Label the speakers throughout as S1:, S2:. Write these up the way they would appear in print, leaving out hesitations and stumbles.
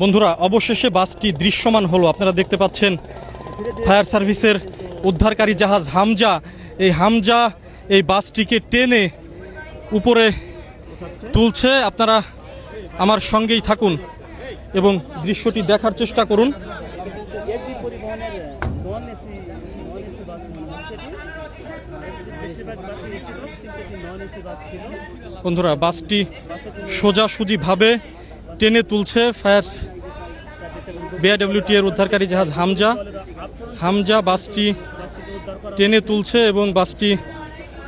S1: বন্ধুরা, অবশেষে বাসটি দৃশ্যমান হলো। আপনারা দেখতে পাচ্ছেন ফায়ার সার্ভিসের উদ্ধারকারী জাহাজ হামজা এই বাসটিকে টেনে উপরে তুলছে। আপনারা আমার সঙ্গেই থাকুন এবং দৃশ্যটি দেখার চেষ্টা করুন। বন্ধুরা, বাসটি সোজাসুজিভাবে টেনে তুলছে ফায়ার বিআইডব্লিউটি এর উদ্ধারকারী জাহাজ হামজা বাসটি টেনে তুলছে এবং বাসটি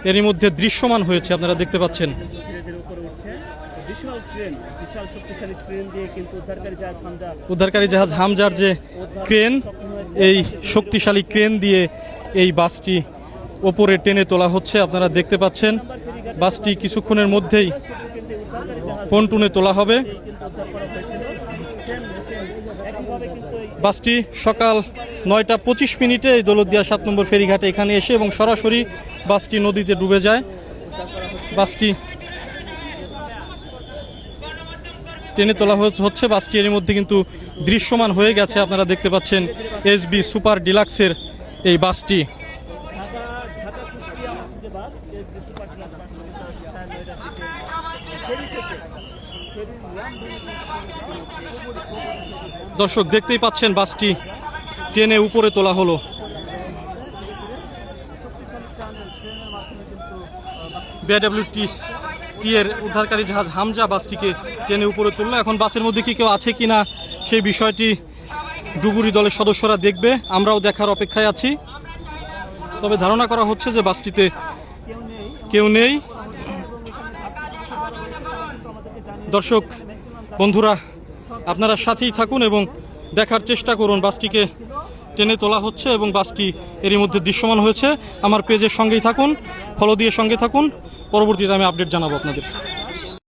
S1: এরই মধ্যে দৃশ্যমান হয়েছে। আপনারা দেখতে পাচ্ছেন উদ্ধারকারী জাহাজ হামজার যে ক্রেন, এই শক্তিশালী ক্রেন দিয়ে এই বাসটি ওপরে টেনে তোলা হচ্ছে। আপনারা দেখতে পাচ্ছেন বাসটি কিছুক্ষণের মধ্যেই পন্টুনে তোলা হবে। বাসটি সকাল 9:25 এই দৌলতদিয়া 7 নম্বর ফেরিঘাটে এখানে এসে এবং সরাসরি বাসটি নদীতে ডুবে যায়। বাসটি টেনে তোলা হচ্ছে। বাসটি এর মধ্যে কিন্তু দৃশ্যমান হয়ে গেছে। আপনারা দেখতে পাচ্ছেন এসবি সুপার ডিলাক্সের এই বাসটি। দর্শক দেখতেই পাচ্ছেন বাসটি টেনে উপরে তোলা হলো। বিআইডব্লিউটি এর উদ্ধারকারী জাহাজ হামজা বাসটিকে টেনে উপরে তুললো। এখন বাসের মধ্যে কি কেউ আছে কিনা সেই বিষয়টি ডুবুরি দলের সদস্যরা দেখবে, আমরাও দেখার অপেক্ষায় আছি। তবে ধারণা করা হচ্ছে যে বাসটিতে কেউ নেই। দর্শক বন্ধুরা, আপনারা সাথেই থাকুন এবং দেখার চেষ্টা করুন। বাসটিকে টেনে তোলা হচ্ছে এবং বাসটি এরই মধ্যে দৃশ্যমান হয়েছে। আমার পেজের সঙ্গেই থাকুন, ফলো দিয়ে সঙ্গে থাকুন। পরবর্তীতে আমি আপডেট জানাবো আপনাদের।